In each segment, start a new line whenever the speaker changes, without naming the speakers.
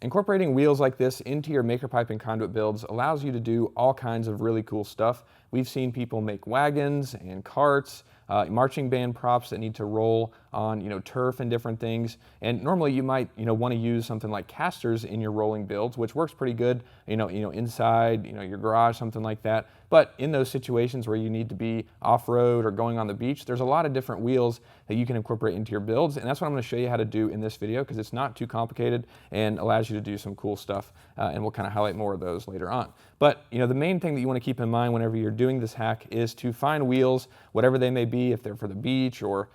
Incorporating wheels like this into your maker pipe and conduit builds allows you to do all kinds of really cool stuff. We've seen people make wagons and carts, marching band props that need to roll on turf and different things. And normally you might want to use something like casters in your rolling builds, which works pretty good inside your garage, something like that. But in those situations where you need to be off-road or going on the beach, there's a lot of different wheels that you can incorporate into your builds, and that's what I'm going to show you how to do in this video, because it's not too complicated and allows you to do some cool stuff, and we'll kind of highlight more of those later on. But the main thing that you want to keep in mind whenever you're doing this hack is to find wheels, whatever they may be, if they're for the beach or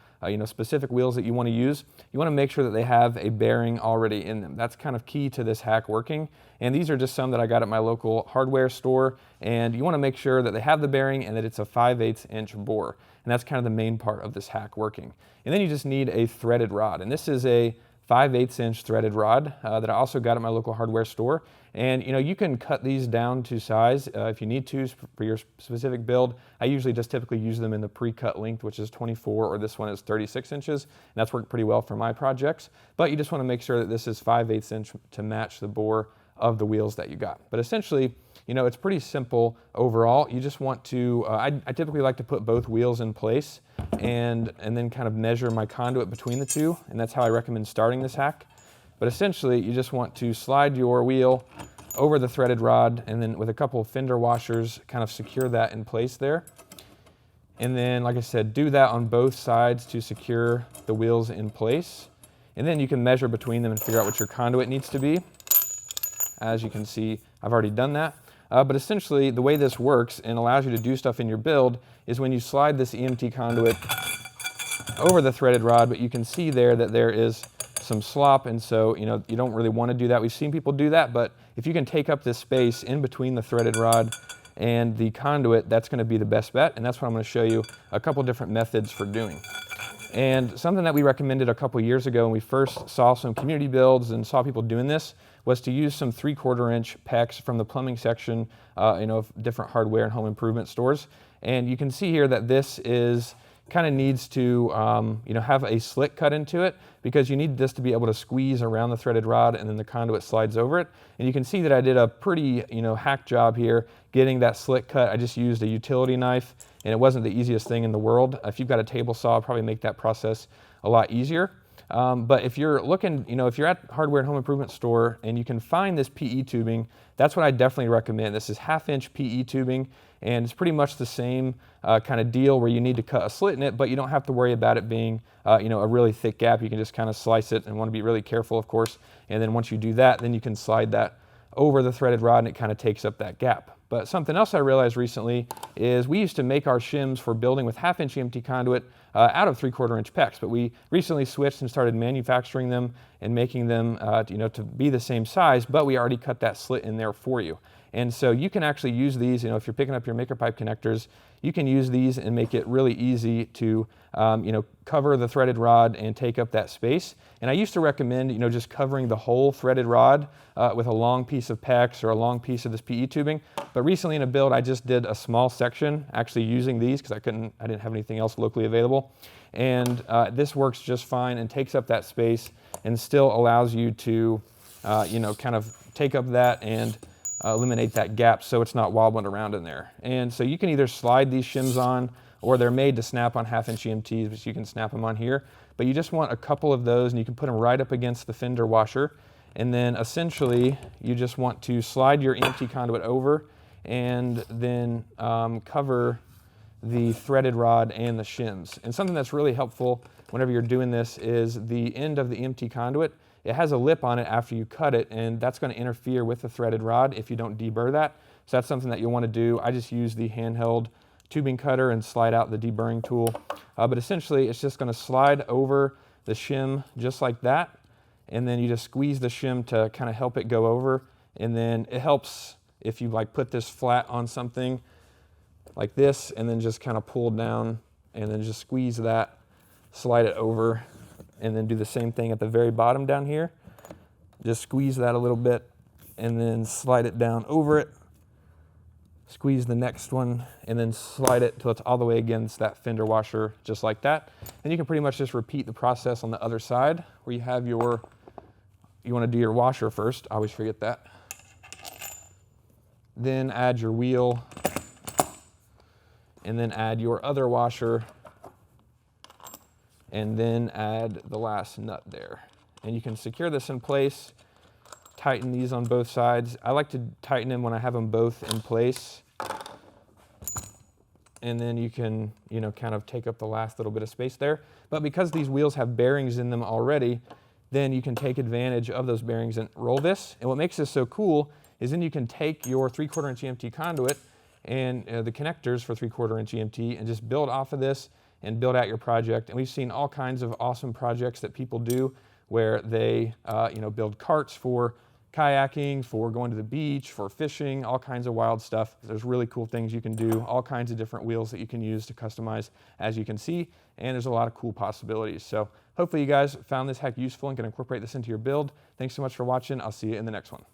specific wheels that you want to use. You want to make sure that they have a bearing already in them. That's kind of key to this hack working. And these are just some that I got at my local hardware store. And you want to make sure that they have the bearing and that it's a 5/8 inch bore. And that's kind of the main part of this hack working. And then you just need a threaded rod. And this is a 5/8 inch threaded rod that I also got at my local hardware store. And you can cut these down to size if you need to for your specific build. I usually just typically use them in the pre-cut length, which is 24, or this one is 36 inches. And that's worked pretty well for my projects. But you just want to make sure that this is 5/8 inch to match the bore of the wheels that you got. But essentially, it's pretty simple overall. You just want to, I typically like to put both wheels in place and then kind of measure my conduit between the two. And that's how I recommend starting this hack. But essentially, you just want to slide your wheel over the threaded rod, and then with a couple of fender washers, kind of secure that in place there. And then, like I said, do that on both sides to secure the wheels in place. And then you can measure between them and figure out what your conduit needs to be. As you can see, I've already done that. But essentially, the way this works and allows you to do stuff in your build is when you slide this EMT conduit over the threaded rod, but you can see there that there is some slop, and so you don't really want to do that. We've seen people do that, but if you can take up this space in between the threaded rod and the conduit, that's going to be the best bet, and that's what I'm going to show you a couple different methods for doing. And something that we recommended a couple years ago when we first saw some community builds and saw people doing this was to use some 3/4 inch PEX from the plumbing section of different hardware and home improvement stores. And you can see here that this is kind of needs to have a slit cut into it, because you need this to be able to squeeze around the threaded rod and then the conduit slides over it. And you can see that I did a pretty hack job here getting that slit cut. I just used a utility knife, and it wasn't the easiest thing in the world. If you've got a table saw, it'll probably make that process a lot easier. But if you're looking, if you're at hardware and home improvement store and you can find this PE tubing, that's what I definitely recommend. This is 1/2 inch PE tubing, and it's pretty much the same kind of deal where you need to cut a slit in it, but you don't have to worry about it being a really thick gap. You can just kind of slice it, and want to be really careful, of course. And then once you do that, then you can slide that over the threaded rod, and it kind of takes up that gap. But something else I realized recently is we used to make our shims for building with 1/2 inch EMT conduit out of 3/4 inch PEX, but we recently switched and started manufacturing them and making them to be the same size, but we already cut that slit in there for you. And so you can actually use these, if you're picking up your maker pipe connectors, you can use these and make it really easy to cover the threaded rod and take up that space. And I used to recommend just covering the whole threaded rod with a long piece of PEX or a long piece of this PE tubing. But recently in a build, I just did a small section actually using these, because I didn't have anything else locally available. And this works just fine and takes up that space and still allows you to kind of take up that and eliminate that gap so it's not wobbling around in there. And so you can either slide these shims on, or they're made to snap on 1/2 inch EMTs, but you can snap them on here. But you just want a couple of those, and you can put them right up against the fender washer. And then essentially you just want to slide your EMT conduit over and then cover the threaded rod and the shims. And something that's really helpful whenever you're doing this is the end of the EMT conduit. It has a lip on it after you cut it, and that's going to interfere with the threaded rod if you don't deburr that. So that's something that you'll want to do. I just use the handheld tubing cutter and slide out the deburring tool. But essentially, it's just going to slide over the shim just like that, and then you just squeeze the shim to kind of help it go over. And then it helps if you put this flat on something like this, and then just kind of pull down, and then just squeeze that, slide it over, and then do the same thing at the very bottom down here. Just squeeze that a little bit, and then slide it down over it. Squeeze the next one, and then slide it till it's all the way against that fender washer, just like that. And you can pretty much just repeat the process on the other side, where you have your you want to do your washer first. I always forget that. Then add your wheel, and then add your other washer, and then add the last nut there. And you can secure this in place, tighten these on both sides. I like to tighten them when I have them both in place. And then you can, kind of take up the last little bit of space there. But because these wheels have bearings in them already, then you can take advantage of those bearings and roll this. And what makes this so cool is then you can take your 3/4 inch EMT conduit and the connectors for 3/4 inch EMT and just build off of this and build out your project. And we've seen all kinds of awesome projects that people do where they build carts for kayaking, for going to the beach, for fishing, all kinds of wild stuff. There's really cool things you can do, all kinds of different wheels that you can use to customize, as you can see, and there's a lot of cool possibilities. So hopefully you guys found this hack useful and can incorporate this into your build. Thanks so much for watching. I'll see you in the next one.